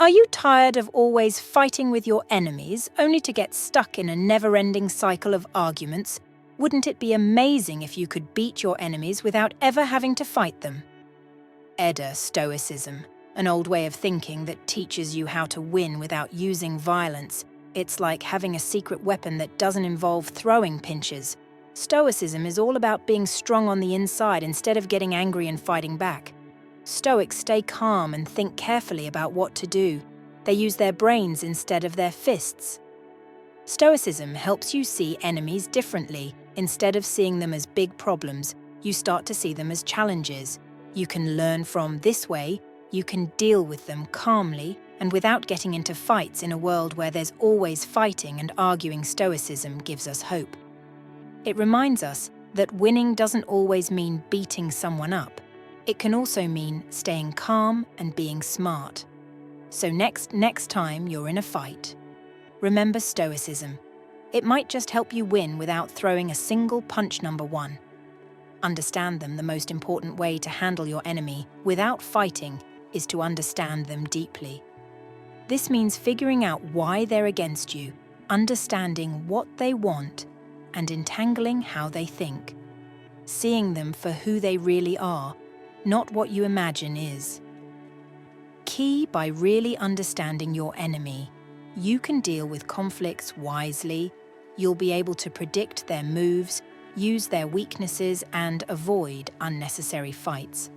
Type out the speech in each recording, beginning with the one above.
Are you tired of always fighting with your enemies, only to get stuck in a never-ending cycle of arguments? Wouldn't it be amazing if you could beat your enemies without ever having to fight them? Stoicism, an old way of thinking that teaches you how to win without using violence. It's like having a secret weapon that doesn't involve throwing pinches. Stoicism is all about being strong on the inside instead of getting angry and fighting back. Stoics stay calm and think carefully about what to do. They use their brains instead of their fists. Stoicism helps you see enemies differently. Instead of seeing them as big problems, you start to see them as challenges. You can learn from this way, you can deal with them calmly and without getting into fights in a world where there's always fighting and arguing. Stoicism gives us hope. It reminds us that winning doesn't always mean beating someone up. It can also mean staying calm and being smart. So next time you're in a fight, remember Stoicism. It might just help you win without throwing a single punch. Number 1. Understand them. The most important way to handle your enemy without fighting is to understand them deeply. This means figuring out why they're against you, understanding what they want, and entangling how they think. Seeing them for who they really are, not what you imagine is. Key: by really understanding your enemy, you can deal with conflicts wisely, you'll be able to predict their moves, use their weaknesses, and avoid unnecessary fights.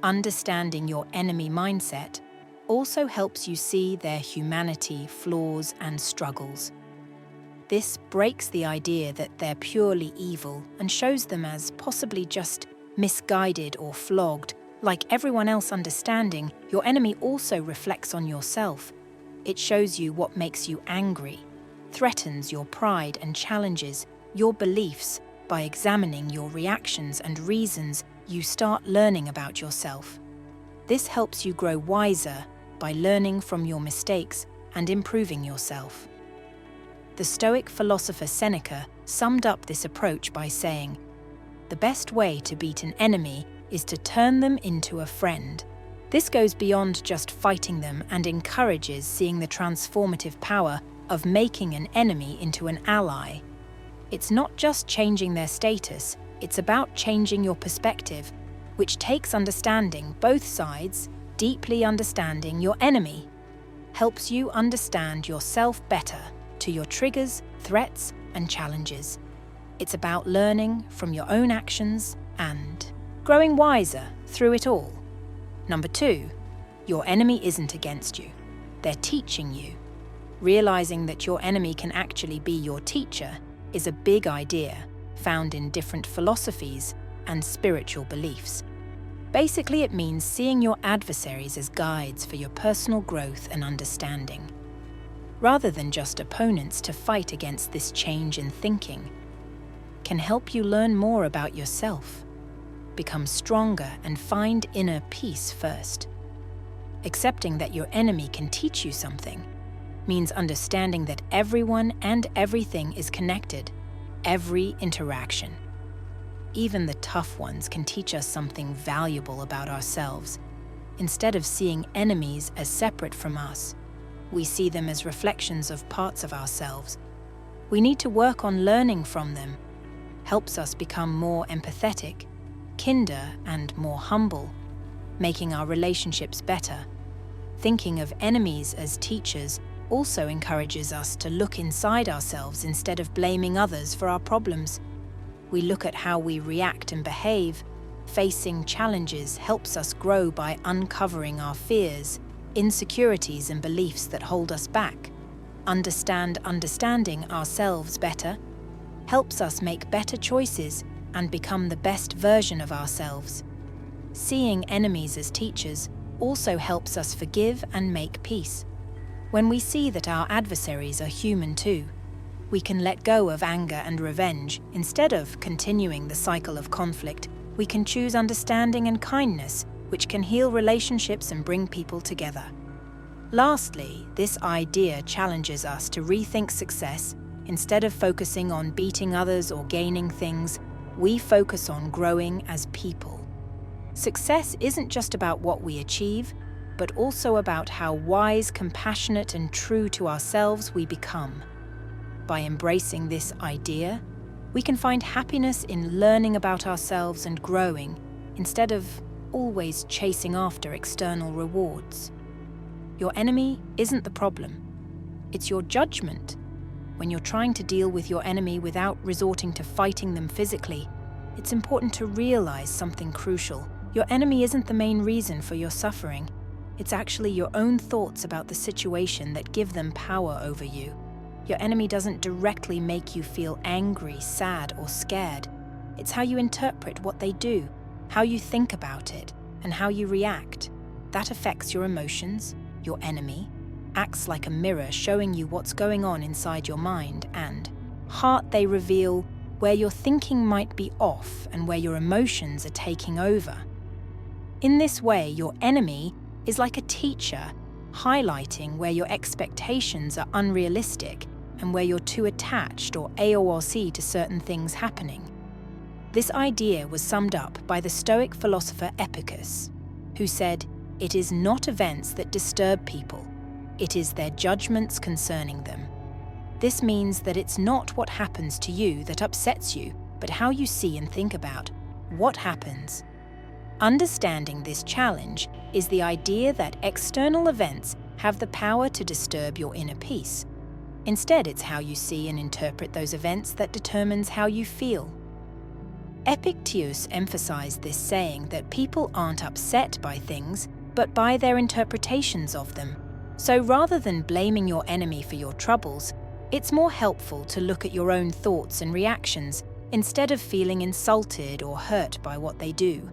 Understanding your enemy mindset also helps you see their humanity, flaws, and struggles. This breaks the idea that they're purely evil and shows them as possibly just misguided or flogged. Like everyone else, understanding your enemy also reflects on yourself. It shows you what makes you angry, threatens your pride, and challenges your beliefs. By examining your reactions and reasons, you start learning about yourself. This helps you grow wiser by learning from your mistakes and improving yourself. The Stoic philosopher Seneca summed up this approach by saying, "The best way to beat an enemy is to turn them into a friend." This goes beyond just fighting them and encourages seeing the transformative power of making an enemy into an ally. It's not just changing their status, it's about changing your perspective, which takes understanding both sides. Deeply understanding your enemy helps you understand yourself better, to your triggers, threats, and challenges. It's about learning from your own actions and growing wiser through it all. Number 2, your enemy isn't against you. They're teaching you. Realizing that your enemy can actually be your teacher is a big idea found in different philosophies and spiritual beliefs. Basically, it means seeing your adversaries as guides for your personal growth and understanding, rather than just opponents to fight against. This change in thinking can help you learn more about yourself, become stronger, and find inner peace first. Accepting that your enemy can teach you something means understanding that everyone and everything is connected. Every interaction, even the tough ones, can teach us something valuable about ourselves. Instead of seeing enemies as separate from us, we see them as reflections of parts of ourselves. We need to work on learning from them. Helps us become more empathetic, kinder, and more humble, making our relationships better. Thinking of enemies as teachers also encourages us to look inside ourselves instead of blaming others for our problems. We look at how we react and behave. Facing challenges helps us grow by uncovering our fears, insecurities, and beliefs that hold us back. Understanding ourselves better helps us make better choices and become the best version of ourselves. Seeing enemies as teachers also helps us forgive and make peace. When we see that our adversaries are human too, we can let go of anger and revenge. Instead of continuing the cycle of conflict, we can choose understanding and kindness, which can heal relationships and bring people together. Lastly, this idea challenges us to rethink success. Instead of focusing on beating others or gaining things, we focus on growing as people. Success isn't just about what we achieve, but also about how wise, compassionate, and true to ourselves we become. By embracing this idea, we can find happiness in learning about ourselves and growing, instead of always chasing after external rewards. Your enemy isn't the problem. It's your judgment. When you're trying to deal with your enemy without resorting to fighting them physically, it's important to realize something crucial. Your enemy isn't the main reason for your suffering. It's actually your own thoughts about the situation that give them power over you. Your enemy doesn't directly make you feel angry, sad, or scared. It's how you interpret what they do, how you think about it, and how you react. That affects your emotions. Your enemy acts like a mirror showing you what's going on inside your mind, and heart, they reveal where your thinking might be off and where your emotions are taking over. In this way, your enemy is like a teacher, highlighting where your expectations are unrealistic and where you're too attached or AORC to certain things happening. This idea was summed up by the Stoic philosopher Epicurus, who said, "It is not events that disturb people, it is their judgments concerning them." This means that it's not what happens to you that upsets you, but how you see and think about what happens. Understanding this challenge is the idea that external events have the power to disturb your inner peace. Instead, it's how you see and interpret those events that determines how you feel. Epicurus emphasized this, saying that people aren't upset by things, but by their interpretations of them. So rather than blaming your enemy for your troubles, it's more helpful to look at your own thoughts and reactions instead of feeling insulted or hurt by what they do.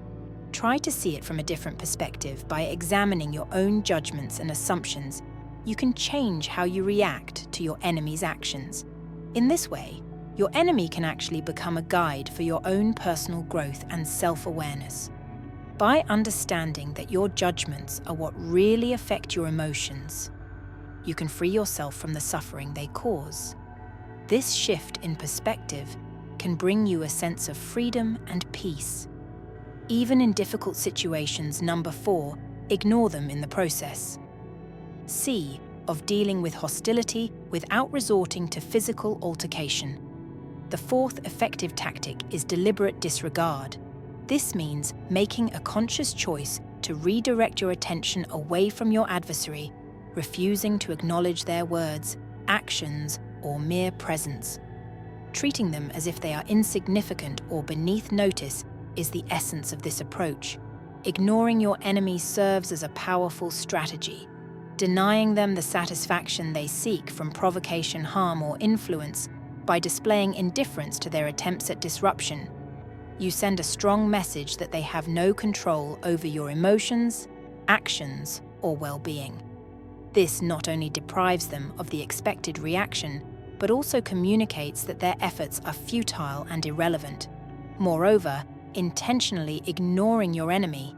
Try to see it from a different perspective. By examining your own judgments and assumptions, you can change how you react to your enemy's actions. In this way, your enemy can actually become a guide for your own personal growth and self-awareness. By understanding that your judgments are what really affect your emotions, you can free yourself from the suffering they cause. This shift in perspective can bring you a sense of freedom and peace. Even in difficult situations, number 4, ignore them in the process. C, of dealing with hostility without resorting to physical altercation. The 4th effective tactic is deliberate disregard. This means making a conscious choice to redirect your attention away from your adversary, refusing to acknowledge their words, actions, or mere presence. Treating them as if they are insignificant or beneath notice is the essence of this approach. Ignoring your enemy serves as a powerful strategy. Denying them the satisfaction they seek from provocation, harm, or influence by displaying indifference to their attempts at disruption, you send a strong message that they have no control over your emotions, actions, or well-being. This not only deprives them of the expected reaction, but also communicates that their efforts are futile and irrelevant. Moreover, intentionally ignoring your enemy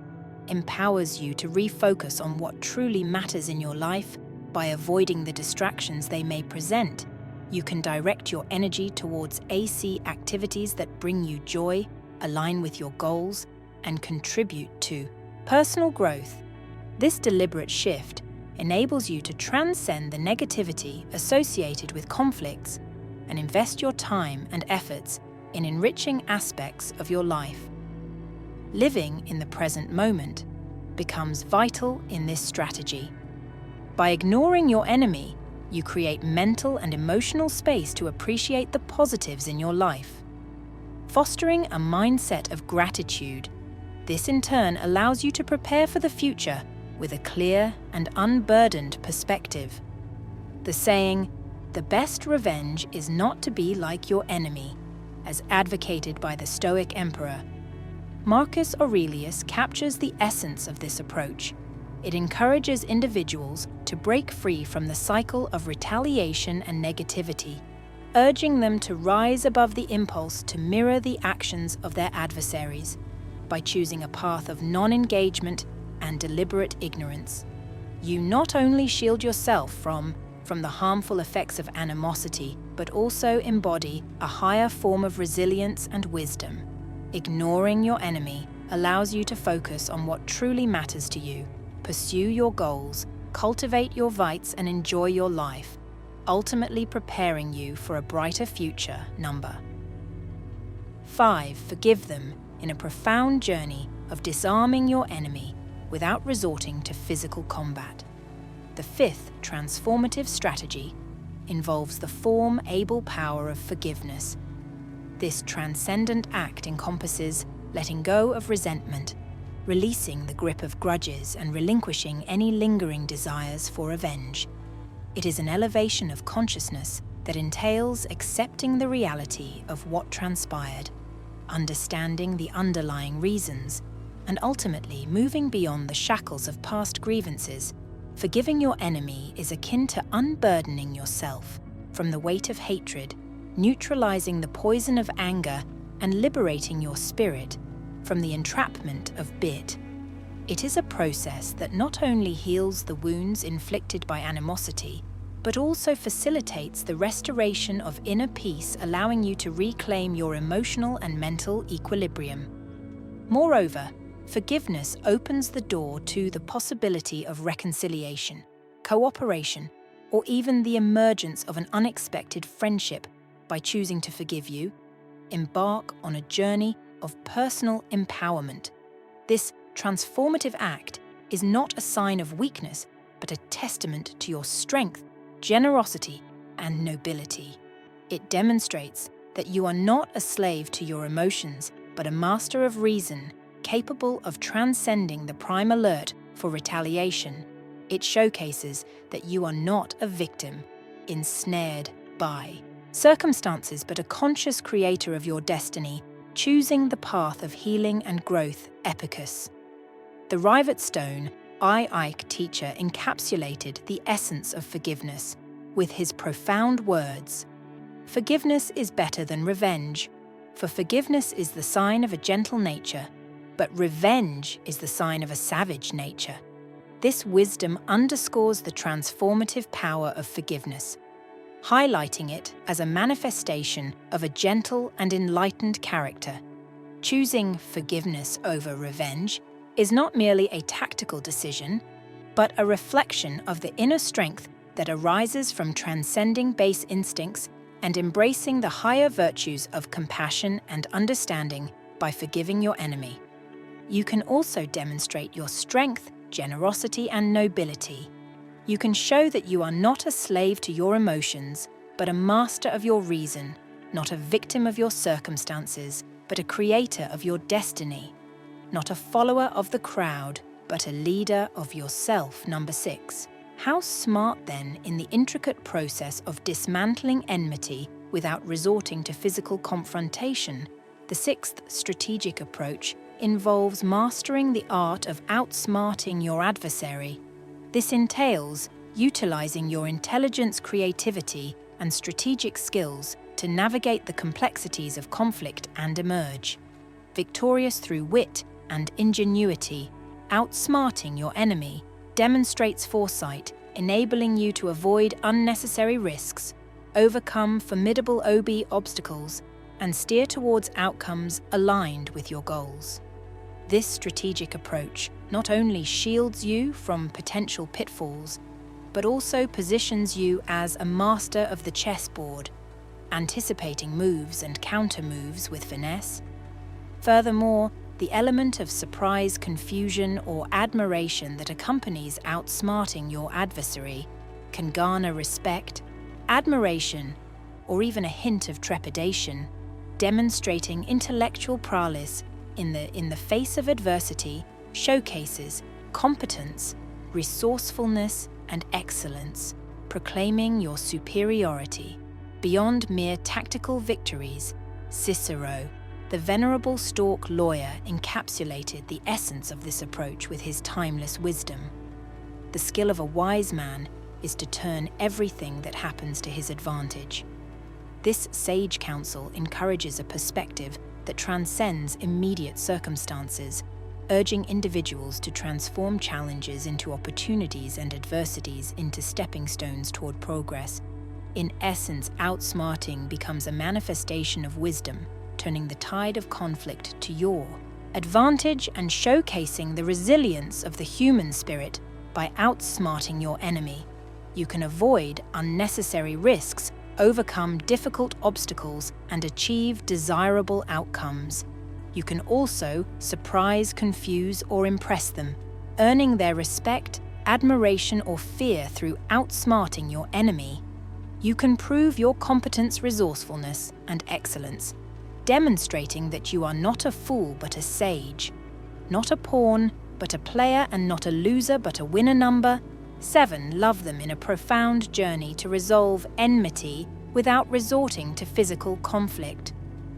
empowers you to refocus on what truly matters in your life. By avoiding the distractions they may present, you can direct your energy towards AC activities that bring you joy, align with your goals, and contribute to personal growth. This deliberate shift enables you to transcend the negativity associated with conflicts and invest your time and efforts in enriching aspects of your life. Living in the present moment becomes vital in this strategy. By ignoring your enemy, you create mental and emotional space to appreciate the positives in your life. Fostering a mindset of gratitude, this in turn allows you to prepare for the future with a clear and unburdened perspective. The saying, "The best revenge is not to be like your enemy," as advocated by the Stoic emperor, Marcus Aurelius, captures the essence of this approach. It encourages individuals to break free from the cycle of retaliation and negativity, urging them to rise above the impulse to mirror the actions of their adversaries by choosing a path of non-engagement and deliberate ignorance. You not only shield yourself from the harmful effects of animosity, but also embody a higher form of resilience and wisdom. Ignoring your enemy allows you to focus on what truly matters to you, pursue your goals, cultivate your vites, and enjoy your life, ultimately preparing you for a brighter future. Number 5. Forgive them in a profound journey of disarming your enemy without resorting to physical combat. The fifth transformative strategy involves the able power of forgiveness. This transcendent act encompasses letting go of resentment, releasing the grip of grudges, and relinquishing any lingering desires for revenge. It is an elevation of consciousness that entails accepting the reality of what transpired, understanding the underlying reasons, and ultimately moving beyond the shackles of past grievances. Forgiving your enemy is akin to unburdening yourself from the weight of hatred, neutralizing the poison of anger, and liberating your spirit from the entrapment of bit. It is a process that not only heals the wounds inflicted by animosity, but also facilitates the restoration of inner peace, allowing you to reclaim your emotional and mental equilibrium. Moreover, forgiveness opens the door to the possibility of reconciliation, cooperation, or even the emergence of an unexpected friendship. By choosing to forgive you, embark on a journey of personal empowerment. This transformative act is not a sign of weakness, but a testament to your strength, generosity, and nobility. It demonstrates that you are not a slave to your emotions, but a master of reason, capable of transcending the prime alert for retaliation. It showcases that you are not a victim, ensnared by circumstances, but a conscious creator of your destiny, choosing the path of healing and growth. Epicus. The Rivet Stone Ike teacher encapsulated the essence of forgiveness with his profound words: "Forgiveness is better than revenge, for forgiveness is the sign of a gentle nature, but revenge is the sign of a savage nature." This wisdom underscores the transformative power of forgiveness, highlighting it as a manifestation of a gentle and enlightened character. Choosing forgiveness over revenge is not merely a tactical decision, but a reflection of the inner strength that arises from transcending base instincts and embracing the higher virtues of compassion and understanding. By forgiving your enemy, you can also demonstrate your strength, generosity, and nobility. You can show that you are not a slave to your emotions, but a master of your reason, not a victim of your circumstances, but a creator of your destiny, not a follower of the crowd, but a leader of yourself. Number 6. How smart then, in the intricate process of dismantling enmity without resorting to physical confrontation, the sixth strategic approach involves mastering the art of outsmarting your adversary. This entails utilizing your intelligence, creativity, and strategic skills to navigate the complexities of conflict and emerge victorious through wit and ingenuity. Outsmarting your enemy demonstrates foresight, enabling you to avoid unnecessary risks, overcome formidable obstacles, and steer towards outcomes aligned with your goals. This strategic approach not only shields you from potential pitfalls, but also positions you as a master of the chessboard, anticipating moves and counter-moves with finesse. Furthermore, the element of surprise, confusion, or admiration that accompanies outsmarting your adversary can garner respect, admiration, or even a hint of trepidation, demonstrating intellectual prowess in the face of adversity showcases competence, resourcefulness, and excellence, proclaiming your superiority. Beyond mere tactical victories, Cicero, the venerable Stoic lawyer, encapsulated the essence of this approach with his timeless wisdom. The skill of a wise man is to turn everything that happens to his advantage. This sage counsel encourages a perspective that transcends immediate circumstances, urging individuals to transform challenges into opportunities and adversities into stepping stones toward progress. In essence, outsmarting becomes a manifestation of wisdom, turning the tide of conflict to your advantage and showcasing the resilience of the human spirit by outsmarting your enemy. You can avoid unnecessary risks, overcome difficult obstacles, and achieve desirable outcomes. You can also surprise, confuse, or impress them, earning their respect, admiration, or fear through outsmarting your enemy. You can prove your competence, resourcefulness, and excellence, demonstrating that you are not a fool but a sage, not a pawn but a player, and not a loser but a winner. Number 7. Love them in a profound journey to resolve enmity without resorting to physical conflict.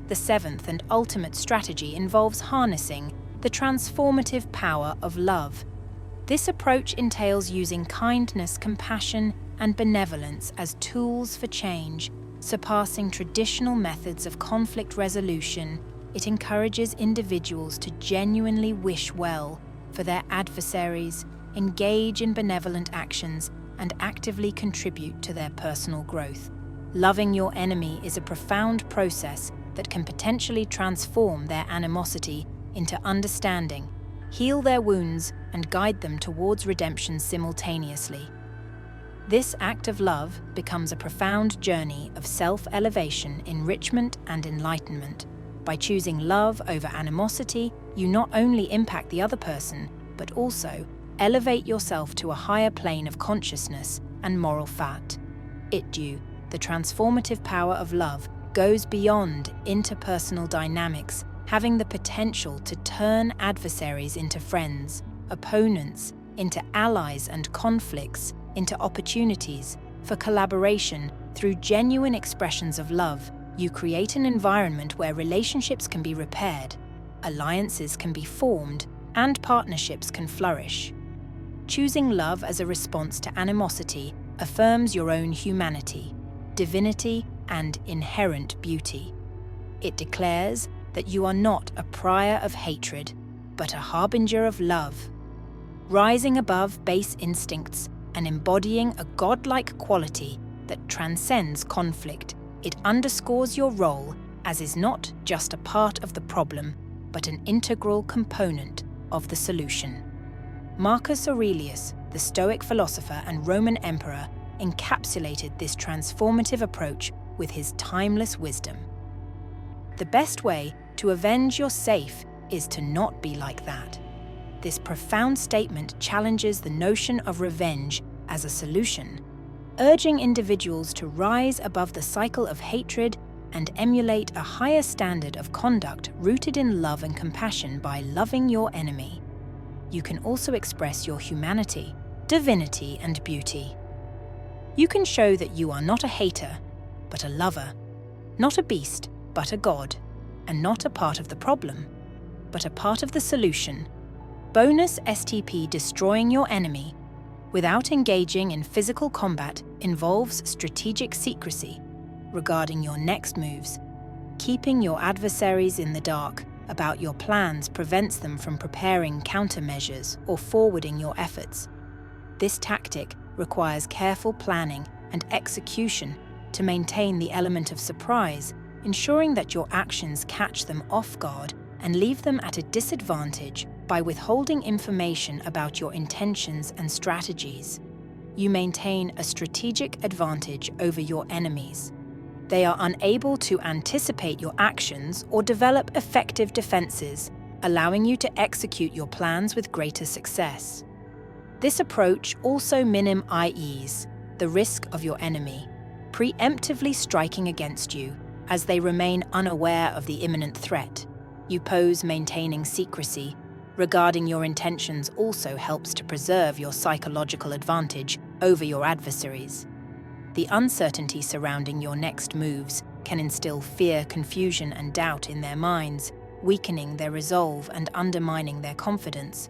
The seventh and ultimate strategy involves harnessing the transformative power of love. This approach entails using kindness, compassion, and benevolence as tools for change, surpassing traditional methods of conflict resolution. It encourages individuals to genuinely wish well for their adversaries, engage in benevolent actions, and actively contribute to their personal growth. Loving your enemy is a profound process that can potentially transform their animosity into understanding, heal their wounds, and guide them towards redemption simultaneously. This act of love becomes a profound journey of self-elevation, enrichment, and enlightenment. By choosing love over animosity, you not only impact the other person, but also elevate yourself to a higher plane of consciousness and moral fat. The transformative power of love goes beyond interpersonal dynamics, having the potential to turn adversaries into friends, opponents into allies, and conflicts into opportunities for collaboration. Through genuine expressions of love, you create an environment where relationships can be repaired, alliances can be formed, and partnerships can flourish. Choosing love as a response to animosity affirms your own humanity, divinity, and inherent beauty. It declares that you are not a prior of hatred, but a harbinger of love. Rising above base instincts and embodying a godlike quality that transcends conflict, it underscores your role as is not just a part of the problem, but an integral component of the solution. Marcus Aurelius, the Stoic philosopher and Roman emperor, encapsulated this transformative approach with his timeless wisdom. The best way to avenge your safe is to not be like that. This profound statement challenges the notion of revenge as a solution, urging individuals to rise above the cycle of hatred and emulate a higher standard of conduct rooted in love and compassion. By loving your enemy, you can also express your humanity, divinity, and beauty. You can show that you are not a hater, but a lover, not a beast, but a god, and not a part of the problem, but a part of the solution. Bonus STP: destroying your enemy without engaging in physical combat involves strategic secrecy regarding your next moves. Keeping your adversaries in the dark about your plans prevents them from preparing countermeasures or forwarding your efforts. This tactic requires careful planning and execution to maintain the element of surprise, ensuring that your actions catch them off guard and leave them at a disadvantage. By withholding information about your intentions and strategies, you maintain a strategic advantage over your enemies. They are unable to anticipate your actions or develop effective defenses, allowing you to execute your plans with greater success. This approach also minimizes the risk of your enemy preemptively striking against you, as they remain unaware of the imminent threat you pose. Maintaining secrecy regarding your intentions also helps to preserve your psychological advantage over your adversaries. The uncertainty surrounding your next moves can instill fear, confusion, and doubt in their minds, weakening their resolve and undermining their confidence.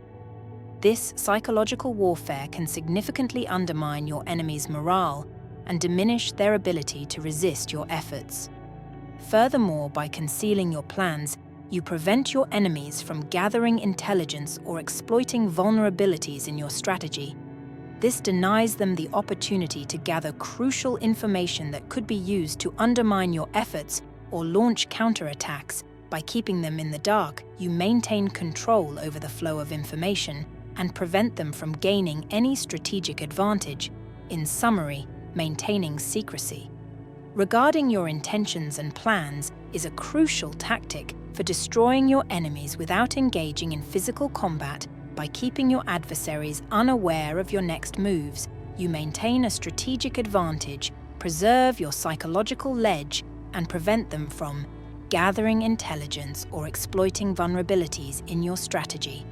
This psychological warfare can significantly undermine your enemy's morale and diminish their ability to resist your efforts. Furthermore, by concealing your plans, you prevent your enemies from gathering intelligence or exploiting vulnerabilities in your strategy. This denies them the opportunity to gather crucial information that could be used to undermine your efforts or launch counterattacks, By keeping them in the dark, you maintain control over the flow of information and prevent them from gaining any strategic advantage. In summary, maintaining secrecy. Regarding your intentions and plans is a crucial tactic for destroying your enemies without engaging in physical combat. By keeping your adversaries unaware of your next moves, you maintain a strategic advantage, preserve your psychological ledge, and prevent them from gathering intelligence or exploiting vulnerabilities in your strategy.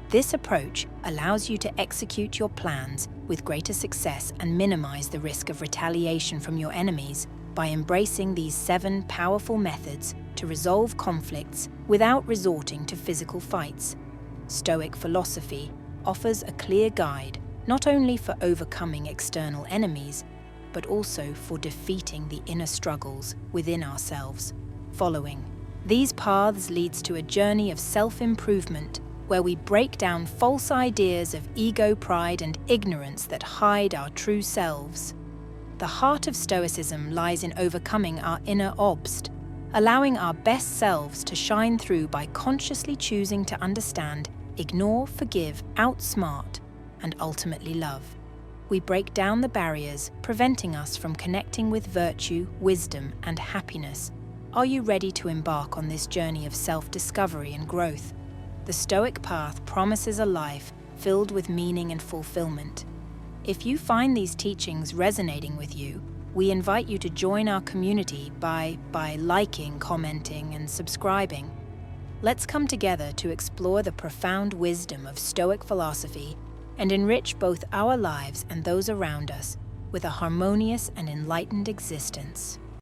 This approach allows you to execute your plans with greater success and minimize the risk of retaliation from your enemies by embracing these 7 powerful methods to resolve conflicts without resorting to physical fights. Stoic philosophy offers a clear guide not only for overcoming external enemies, but also for defeating the inner struggles within ourselves. Following these paths leads to a journey of self-improvement where we break down false ideas of ego, pride, and ignorance that hide our true selves. The heart of Stoicism lies in overcoming our inner obst, allowing our best selves to shine through by consciously choosing to understand, ignore, forgive, outsmart, and ultimately love. We break down the barriers preventing us from connecting with virtue, wisdom, and happiness. Are you ready to embark on this journey of self-discovery and growth? The Stoic path promises a life filled with meaning and fulfillment. If you find these teachings resonating with you, we invite you to join our community by liking, commenting, and subscribing. Let's come together to explore the profound wisdom of Stoic philosophy and enrich both our lives and those around us with a harmonious and enlightened existence.